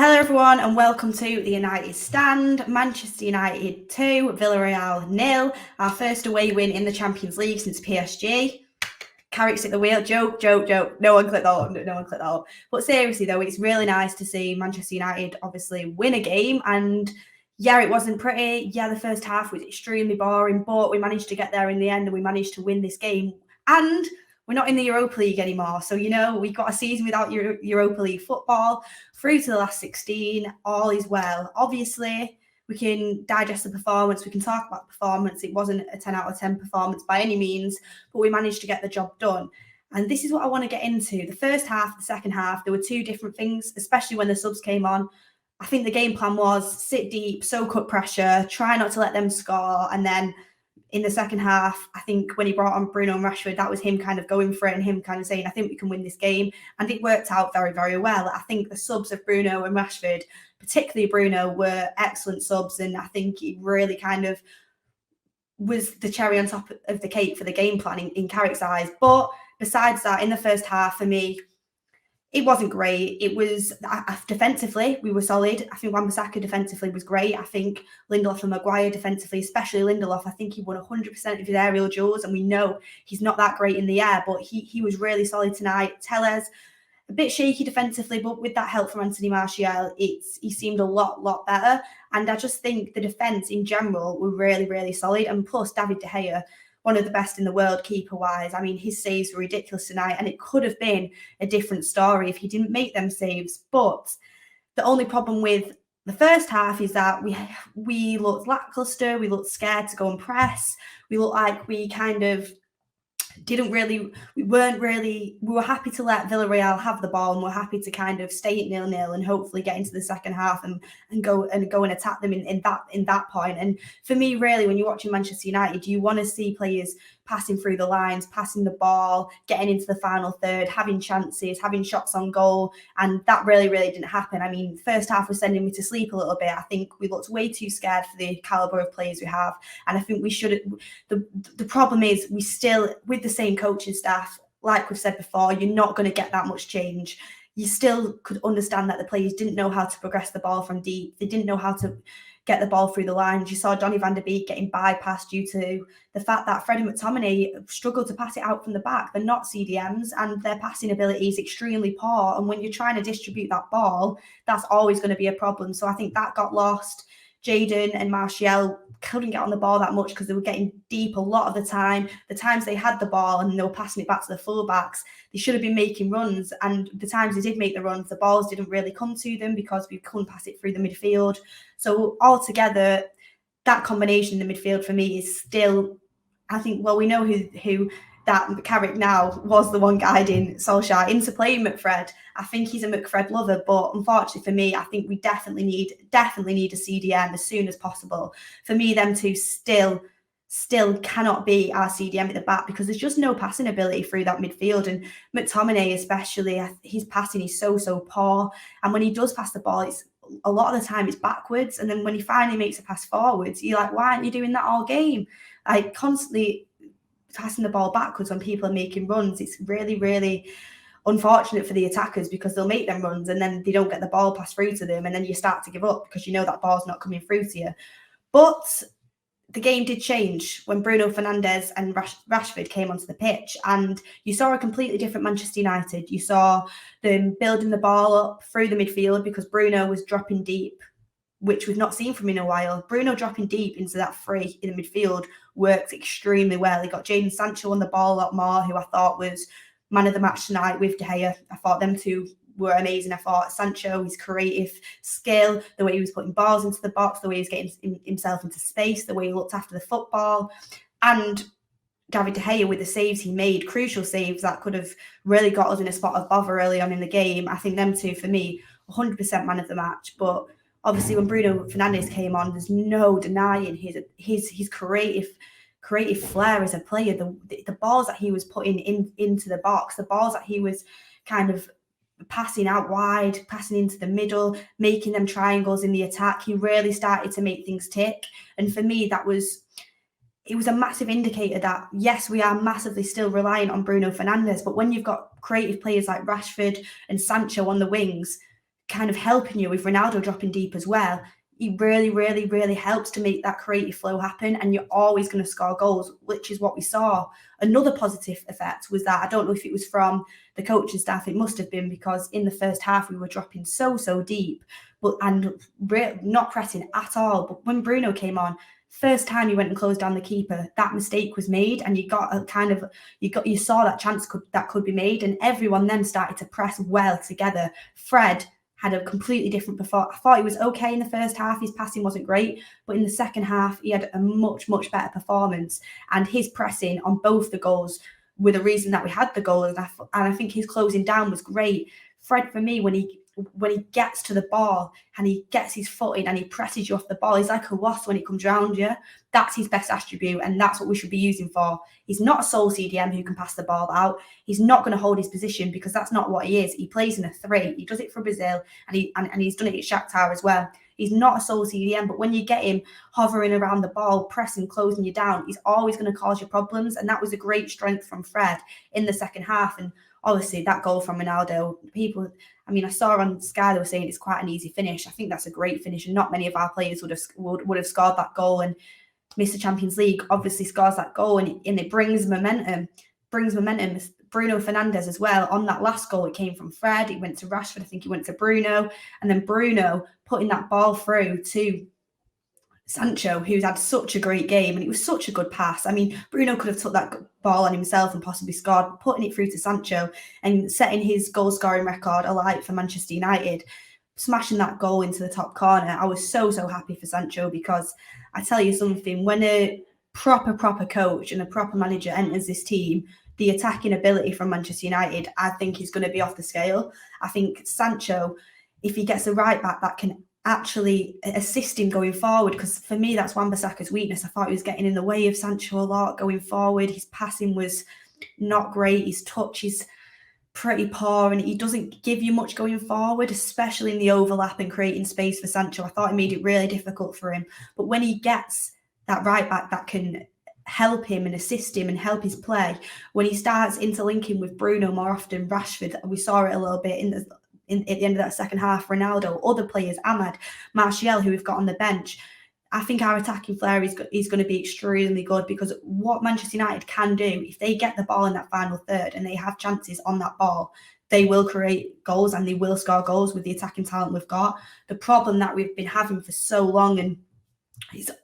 Hello everyone and welcome to the United Stand. Manchester United 2, Villarreal 0. Our first away win in the Champions League since PSG. Carrick's at the wheel. Joke. No one clicked that up. But seriously though, it's really nice to see Manchester United obviously win a game. And yeah, it wasn't pretty. Yeah, the first half was extremely boring, but we managed to get there in the end and we managed to win this game. And we're not in the Europa League anymore. So, we've got a season without Europa League football through to the last 16. All is well. Obviously, we can digest the performance. We can talk about the performance. It wasn't a 10 out of 10 performance by any means, but we managed to get the job done. And this is what I want to get into. The first half, the second half, there were two different things, especially when the subs came on. I think the game plan was sit deep, soak up pressure, try not to let them score, and then in the second half, I think when he brought on Bruno and Rashford, that was him kind of going for it and him kind of saying, I think we can win this game. And it worked out very, very well. I think the subs of Bruno and Rashford, particularly Bruno, were excellent subs. And I think it really kind of was the cherry on top of the cake for the game plan in Carrick's eyes. But besides that, in the first half, for me, it wasn't great. It was defensively, we were solid. I think Wan-Bissaka defensively was great. I think Lindelof and Maguire defensively, especially Lindelof, I think he won 100% of his aerial duels, and we know he's not that great in the air, but he was really solid tonight. Tellez, a bit shaky defensively, but with that help from Anthony Martial, he seemed a lot better. And I just think the defence in general were really, really solid. And plus, David De Gea, one of the best in the world keeper-wise. I mean, his saves were ridiculous tonight, and it could have been a different story if he didn't make them saves. But the only problem with the first half is that we looked lackluster, we looked scared to go and press, we looked like we kind of we were happy to let Villarreal have the ball and we're happy to kind of stay at 0-0 and hopefully get into the second half and go and attack them in that point. And for me, really, when you're watching Manchester United, you want to see players passing through the lines, passing the ball, getting into the final third, having chances, having shots on goal. And that really, really didn't happen. I mean, first half was sending me to sleep a little bit. I think we looked way too scared for the calibre of players we have. And I think we should. The problem is we still, with the same coaching staff, like we've said before, you're not going to get that much change. You still could understand that the players didn't know how to progress the ball from deep. They didn't know how to get the ball through the lines. You saw Donny van de Beek getting bypassed due to the fact that Freddie McTominay struggled to pass it out from the back. They're not CDMs and their passing ability is extremely poor. And when you're trying to distribute that ball, that's always going to be a problem. So I think that got lost. Jadon and Martial couldn't get on the ball that much because they were getting deep a lot of the time. The times they had the ball and they were passing it back to the fullbacks, they should have been making runs. And the times they did make the runs, the balls didn't really come to them because we couldn't pass it through the midfield. So altogether, that combination in the midfield for me is still, I think, well, we know who that Carrick now was the one guiding Solskjaer into playing McFred. I think he's a McFred lover, but unfortunately for me, I think we definitely need a CDM as soon as possible. For me, them two still cannot be our CDM at the back because there's just no passing ability through that midfield. And McTominay especially, his passing is so poor. And when he does pass the ball, it's a lot of the time it's backwards. And then when he finally makes a pass forwards, you're like, why aren't you doing that all game? Like constantly passing the ball backwards when people are making runs. It's really, really unfortunate for the attackers because they'll make them runs and then they don't get the ball passed through to them and then you start to give up because you know that ball's not coming through to you. But the game did change when Bruno Fernandes and Rashford came onto the pitch and you saw a completely different Manchester United. You saw them building the ball up through the midfield because Bruno was dropping deep, which we've not seen from him in a while. Bruno dropping deep into that three in the midfield worked extremely well. He got Jadon Sancho on the ball a lot more, who I thought was man of the match tonight with De Gea. I thought them two were amazing. I thought Sancho, his creative skill, the way he was putting balls into the box, the way he was getting himself into space, the way he looked after the football, and David De Gea with the saves he made, crucial saves that could have really got us in a spot of bother early on in the game. I think them two, for me, 100% man of the match. But obviously, when Bruno Fernandes came on, there's no denying his creative flair as a player. The balls that he was putting into the box, the balls that he was kind of passing out wide, passing into the middle, making them triangles in the attack. He really started to make things tick. And for me, it was a massive indicator that, yes, we are massively still reliant on Bruno Fernandes, but when you've got creative players like Rashford and Sancho on the wings, kind of helping you with Ronaldo dropping deep as well. He really, really, really helps to make that creative flow happen, and you're always going to score goals, which is what we saw. Another positive effect was that, I don't know if it was from the coaching staff, it must have been, because in the first half we were dropping so deep, and not pressing at all. But when Bruno came on, first time he went and closed down the keeper, that mistake was made, and you saw that chance that could be made, and everyone then started to press well together. Fred had a completely different performance. I thought he was okay in the first half. His passing wasn't great, but in the second half, he had a much better performance. And his pressing on both the goals were the reason that we had the goal. And I think his closing down was great. Fred, for me, when he gets to the ball and he gets his foot in and he presses you off the ball, he's like a wasp when he comes around you. That's his best attribute, and that's what we should be using for. He's not a sole CDM who can pass the ball out. He's not going to hold his position, because that's not what he is. He plays in a 3. He does it for Brazil, and he's done it at Shakhtar as well. He's not a sole CDM, but when you get him hovering around the ball, pressing, closing you down, he's always going to cause you problems. And that was a great strength from Fred in the second half. And obviously that goal from Ronaldo, I saw on Sky they were saying it's quite an easy finish. I think that's a great finish, and not many of our players would have scored that goal. And Mr. Champions League obviously scores that goal, and it brings momentum. Bruno Fernandes as well. On that last goal, it came from Fred. It went to Rashford. I think he went to Bruno. And then Bruno putting that ball through to Sancho, who's had such a great game, and it was such a good pass. Bruno could have took that ball on himself and possibly scored, putting it through to Sancho and setting his goal-scoring record alight for Manchester United, smashing that goal into the top corner. I was so happy for Sancho, because I tell you something, when a proper coach and a proper manager enters this team, the attacking ability from Manchester United, I think, is going to be off the scale. I think Sancho, if he gets a right back that can actually assist him going forward, because for me that's Wan-Bissaka's weakness. I thought he was getting in the way of Sancho a lot going forward. His passing was not great. His touch is pretty poor, and he doesn't give you much going forward, especially in the overlap and creating space for Sancho. I thought it made it really difficult for him. But when he gets that right back that can help him and assist him and help his play, when he starts interlinking with Bruno more often, Rashford, we saw it a little bit at the end of that second half, Ronaldo, other players, Ahmad, Martial, who we've got on the bench, I think our attacking flair is going to be extremely good, because what Manchester United can do, if they get the ball in that final third and they have chances on that ball, they will create goals and they will score goals with the attacking talent we've got. The problem that we've been having for so long, and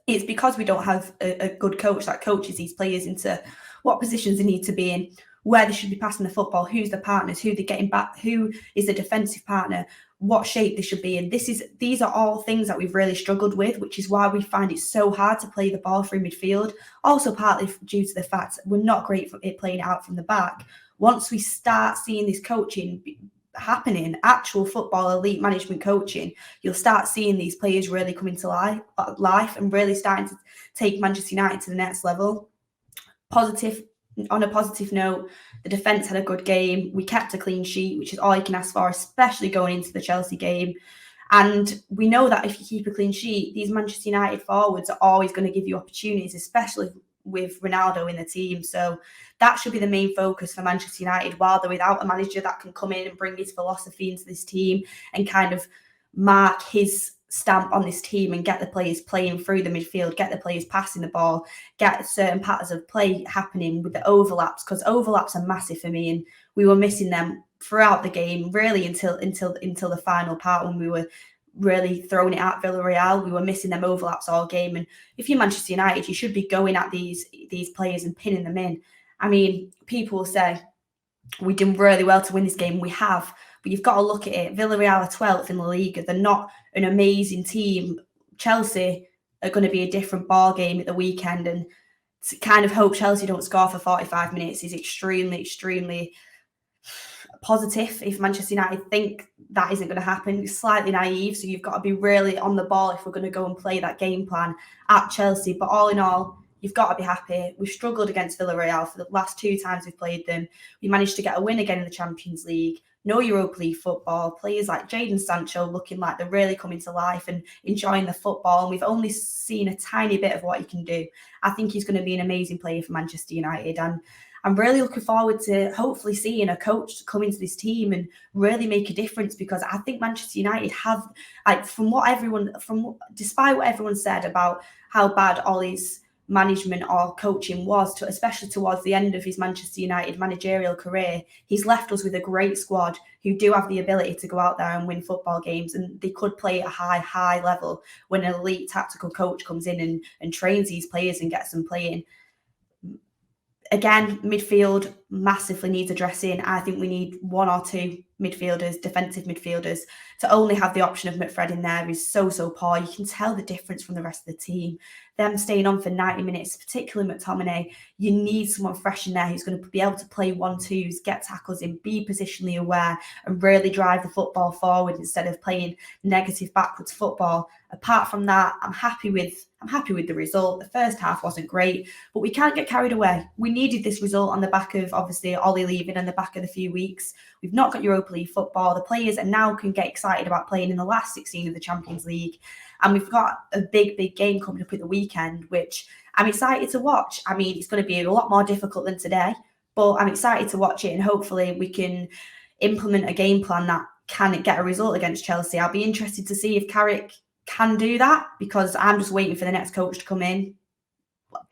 it's because we don't have a good coach that coaches these players into what positions they need to be in, where they should be passing the football, who's the partners, who they're getting back, who is the defensive partner, what shape they should be in. These are all things that we've really struggled with, which is why we find it so hard to play the ball through midfield. Also partly due to the fact we're not great for it playing it out from the back. Once we start seeing this coaching happening, actual football elite management coaching, you'll start seeing these players really come into life and really starting to take Manchester United to the next level. On a positive note, the defence had a good game. We kept a clean sheet, which is all you can ask for, especially going into the Chelsea game. And we know that if you keep a clean sheet, these Manchester United forwards are always going to give you opportunities, especially with Ronaldo in the team. So that should be the main focus for Manchester United, while they're without a manager that can come in and bring his philosophy into this team and kind of mark his stamp on this team and get the players playing through the midfield, get the players passing the ball, get certain patterns of play happening with the overlaps, because overlaps are massive for me, and we were missing them throughout the game, really until the final part, when we were really throwing it at Villarreal. We were missing them overlaps all game, and if you're Manchester United, you should be going at these players and pinning them in. People will say we did really well to win this game. We have. But you've got to look at it. Villarreal are 12th in La Liga. They're not an amazing team. Chelsea are going to be a different ball game at the weekend. And to kind of hope Chelsea don't score for 45 minutes is extremely positive. If Manchester United think that isn't going to happen, it's slightly naive. So you've got to be really on the ball if we're going to go and play that game plan at Chelsea. But all in all, you've got to be happy. We've struggled against Villarreal for the last 2 times we've played them. We managed to get a win again in the Champions League. No Europa League football. Players like Jadon Sancho looking like they're really coming to life and enjoying the football. And we've only seen a tiny bit of what he can do. I think he's going to be an amazing player for Manchester United. And I'm really looking forward to hopefully seeing a coach come into this team and really make a difference, because I think Manchester United have, like, despite what everyone said about how bad Ollie's management or coaching was, especially towards the end of his Manchester United managerial career, he's left us with a great squad who do have the ability to go out there and win football games, and they could play at a high level when an elite tactical coach comes in and trains these players and gets them playing. Again, midfield massively needs addressing. I think we need one or two midfielders, defensive midfielders. To only have the option of McFred in there is so poor. You can tell the difference from the rest of the team. Them staying on for 90 minutes, particularly McTominay, you need someone fresh in there who's going to be able to play 1-2s, get tackles in, be positionally aware, and really drive the football forward instead of playing negative backwards football. Apart from that, I'm happy with the result. The first half wasn't great, but we can't get carried away. We needed this result on the back of, obviously, Ollie leaving and the back of the few weeks. We've not got Europa League football. The players now can get excited about playing in the last 16 of the Champions League. And we've got a big game coming up at the weekend, which I'm excited to watch. I mean, it's going to be a lot more difficult than today, but I'm excited to watch it, and hopefully we can implement a game plan that can get a result against Chelsea. I'll be interested to see if Carrick can do that, because I'm just waiting for the next coach to come in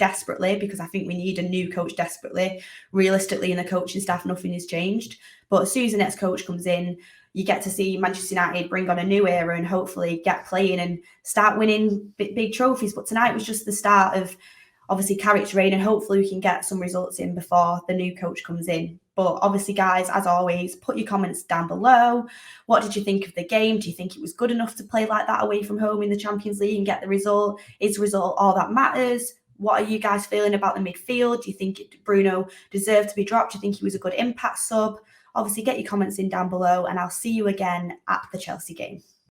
desperately, because I think we need a new coach desperately. Realistically, in the coaching staff, nothing has changed. But as soon as the next coach comes in, you get to see Manchester United bring on a new era and hopefully get playing and start winning big trophies. But tonight was just the start of, obviously, Carrick's reign, and hopefully we can get some results in before the new coach comes in. But obviously, guys, as always, put your comments down below. What did you think of the game? Do you think it was good enough to play like that away from home in the Champions League and get the result? Is the result all that matters? What are you guys feeling about the midfield? Do you think Bruno deserved to be dropped? Do you think he was a good impact sub? Obviously, get your comments in down below, and I'll see you again at the Chelsea game.